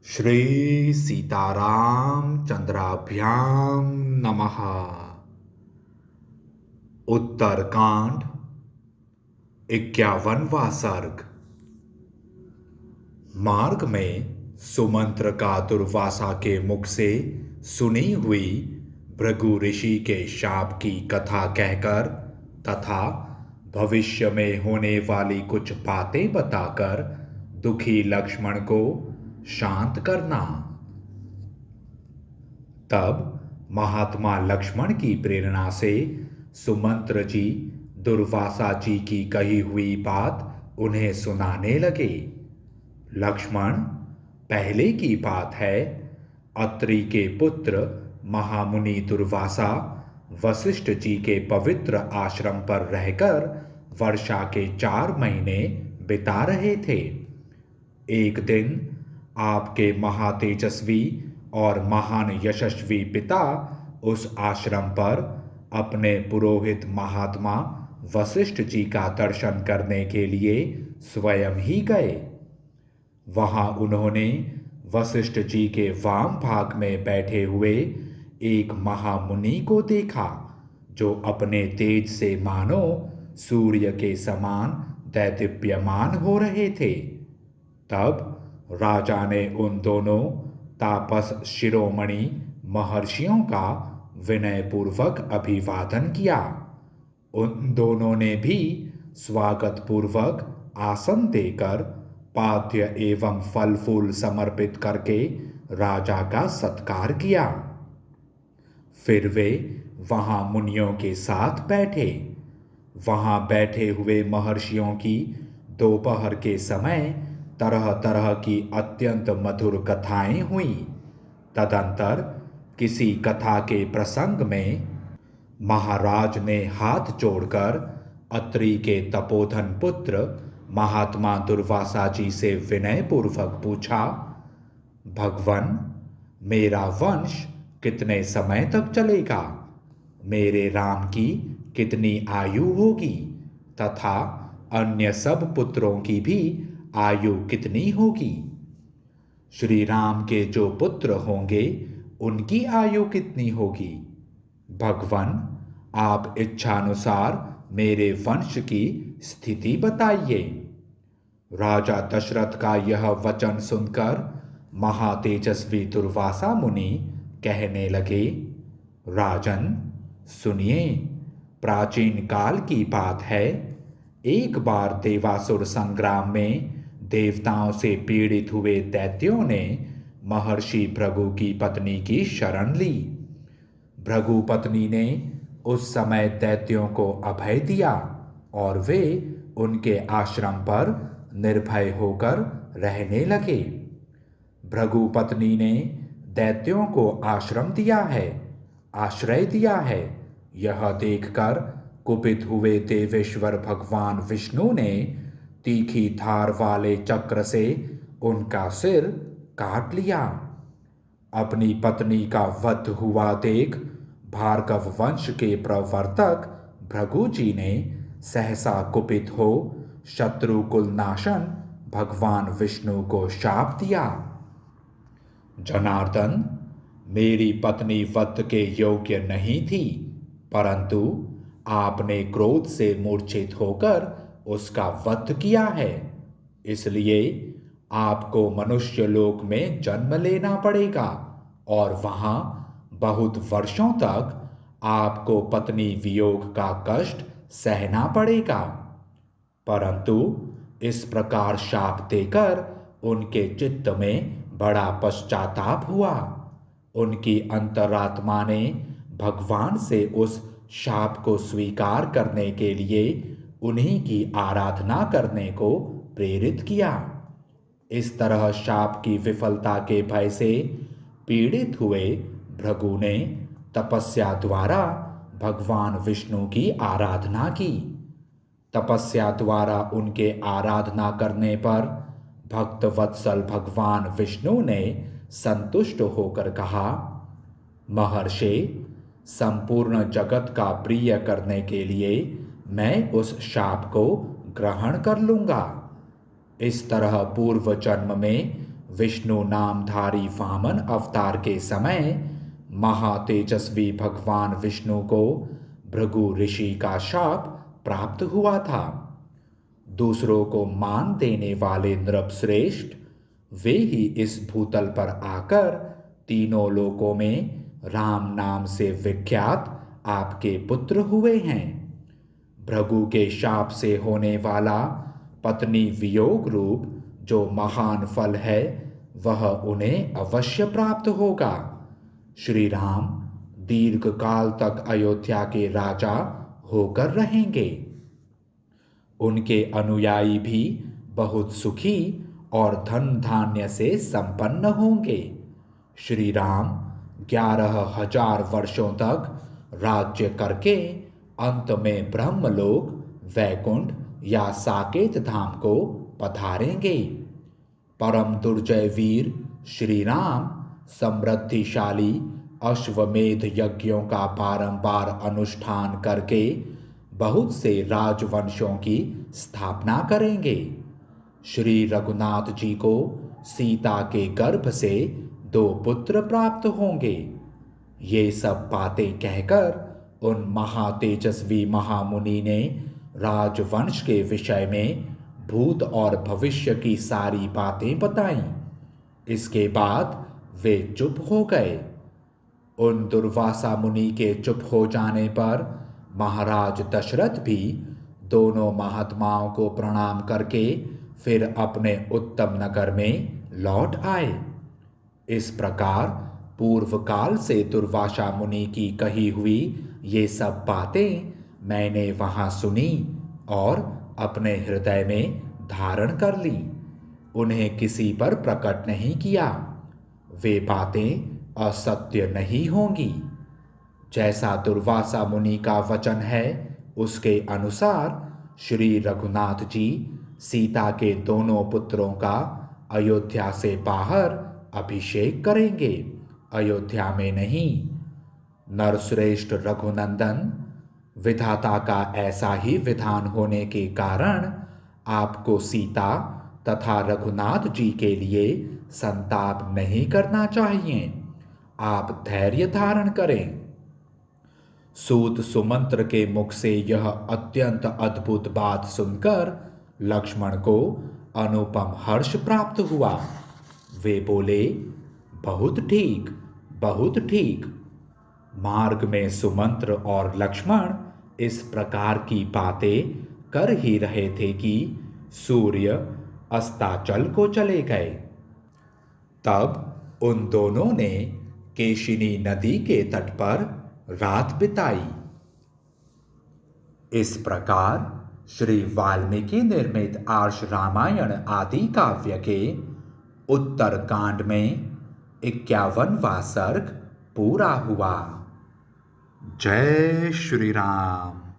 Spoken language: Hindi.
श्री सीताराम चंद्राभ्याम नमः। उत्तरकांड 51वां सर्ग। मार्ग में सुमंत्र का दुर्वासा के मुख से सुनी हुई भृगु ऋषि के शाप की कथा कहकर तथा भविष्य में होने वाली कुछ बातें बताकर दुखी लक्ष्मण को शांत करना। तब महात्मा लक्ष्मण की प्रेरणा से सुमंत्र जी दुर्वासा जी की कही हुई बात उन्हें सुनाने लगे। लक्ष्मण, पहले की बात है, अत्रि के पुत्र महामुनि दुर्वासा वशिष्ठ जी के पवित्र आश्रम पर रहकर वर्षा के 4 महीने बिता रहे थे। एक दिन आपके महातेजस्वी और महान यशस्वी पिता उस आश्रम पर अपने पुरोहित महात्मा वशिष्ठ जी का दर्शन करने के लिए स्वयं ही गए। वहां उन्होंने वशिष्ठ जी के वाम भाग में बैठे हुए एक महामुनि को देखा, जो अपने तेज से मानो सूर्य के समान दैदीप्यमान हो रहे थे। तब राजा ने उन दोनों तापस शिरोमणि महर्षियों का विनयपूर्वक अभिवादन किया। उन दोनों ने भी स्वागत पूर्वक आसन देकर पाद्य एवं फल फूल समर्पित करके राजा का सत्कार किया। फिर वे वहां मुनियों के साथ बैठे। वहां बैठे हुए महर्षियों की दोपहर के समय तरह तरह की अत्यंत मधुर कथाएं हुई। तदंतर किसी कथा के प्रसंग में महाराज ने हाथ जोड़कर अत्रि के तपोधन पुत्र महात्मा दुर्वासा जी से विनय पूर्वक पूछा, भगवन, मेरा वंश कितने समय तक चलेगा? मेरे राम की कितनी आयु होगी तथा अन्य सब पुत्रों की भी आयु कितनी होगी? श्री राम के जो पुत्र होंगे उनकी आयु कितनी होगी? भगवन, आप इच्छानुसार मेरे वंश की स्थिति बताइए। राजा दशरथ का यह वचन सुनकर महातेजस्वी दुर्वासा मुनि कहने लगे, राजन सुनिए, प्राचीन काल की बात है। एक बार देवासुर संग्राम में देवताओं से पीड़ित हुए दैत्यों ने महर्षि भृगु की पत्नी की शरण ली। भृगु पत्नी ने उस समय दैत्यों को अभय दिया और वे उनके आश्रम पर निर्भय होकर रहने लगे। भृगु पत्नी ने दैत्यों को आश्रम दिया है, आश्रय दिया है, यह देखकर कुपित हुए देवेश्वर भगवान विष्णु ने तीखी धार वाले चक्र से उनका सिर काट लिया। अपनी पत्नी का वध हुआ देख भार्गव वंश के प्रवर्तक भृगु जी ने सहसा कुपित हो शत्रुकुल नाशन भगवान विष्णु को शाप दिया। जनार्दन, मेरी पत्नी वध के योग्य नहीं थी, परंतु आपने क्रोध से मूर्छित होकर उसका वध किया है, इसलिए आपको मनुष्य लोक में जन्म लेना पड़ेगा और वहां बहुत वर्षों तक आपको पत्नी वियोग का कष्ट सहना पड़ेगा। परंतु इस प्रकार शाप देकर उनके चित्त में बड़ा पश्चाताप हुआ। उनकी अंतरात्मा ने भगवान से उस शाप को स्वीकार करने के लिए उन्हीं की आराधना करने को प्रेरित किया। इस तरह शाप की विफलता के भय से पीड़ित हुए भृगु ने तपस्या द्वारा भगवान विष्णु की आराधना की। तपस्या द्वारा उनके आराधना करने पर भक्त वत्सल भगवान विष्णु ने संतुष्ट होकर कहा, महर्षि, संपूर्ण जगत का प्रिय करने के लिए मैं उस शाप को ग्रहण कर लूंगा। इस तरह पूर्व जन्म में विष्णु नामधारी वामन अवतार के समय महातेजस्वी भगवान विष्णु को भृगु ऋषि का शाप प्राप्त हुआ था। दूसरों को मान देने वाले नृपश्रेष्ठ वे ही इस भूतल पर आकर तीनों लोकों में राम नाम से विख्यात आपके पुत्र हुए हैं। भृगु के शाप से होने वाला पत्नी वियोग रूप जो महान फल है वह उन्हें अवश्य प्राप्त होगा। श्री राम दीर्घ काल तक अयोध्या के राजा होकर रहेंगे। उनके अनुयायी भी बहुत सुखी और धन धान्य से संपन्न होंगे। श्री राम 11,000 वर्षों तक राज्य करके अंत में ब्रह्मलोक, वैकुंठ या साकेत धाम को पधारेंगे। परम दुर्जय वीर श्री राम समृद्धिशाली अश्वमेध यज्ञों का बारंबार अनुष्ठान करके बहुत से राजवंशों की स्थापना करेंगे। श्री रघुनाथ जी को सीता के गर्भ से 2 पुत्र प्राप्त होंगे। ये सब बातें कहकर उन महातेजस्वी महामुनि ने राजवंश के विषय में भूत और भविष्य की सारी बातें बताईं। इसके बाद वे चुप हो गए। उन दुर्वासा मुनि के चुप हो जाने पर महाराज दशरथ भी दोनों महात्माओं को प्रणाम करके फिर अपने उत्तम नगर में लौट आए। इस प्रकार पूर्व काल से दुर्वासा मुनि की कही हुई ये सब बातें मैंने वहां सुनी और अपने हृदय में धारण कर ली। उन्हें किसी पर प्रकट नहीं किया। वे बातें असत्य नहीं होंगी। जैसा दुर्वासा मुनि का वचन है उसके अनुसार श्री रघुनाथ जी सीता के दोनों पुत्रों का अयोध्या से बाहर अभिषेक करेंगे, अयोध्या में नहीं। नरश्रेष्ठ रघुनंदन, विधाता का ऐसा ही विधान होने के कारण आपको सीता तथा रघुनाथ जी के लिए संताप नहीं करना चाहिए। आप धैर्य धारण करें। सूत सुमंत्र के मुख से यह अत्यंत अद्भुत बात सुनकर लक्ष्मण को अनुपम हर्ष प्राप्त हुआ। वे बोले, बहुत ठीक, बहुत ठीक। मार्ग में सुमंत्र और लक्ष्मण इस प्रकार की बातें कर ही रहे थे कि सूर्य अस्ताचल को चले गए। तब उन दोनों ने केशिनी नदी के तट पर रात बिताई। इस प्रकार श्री वाल्मीकि निर्मित आर्ष रामायण आदि काव्य के उत्तर कांड में 51वां सर्ग पूरा हुआ। जय श्री राम।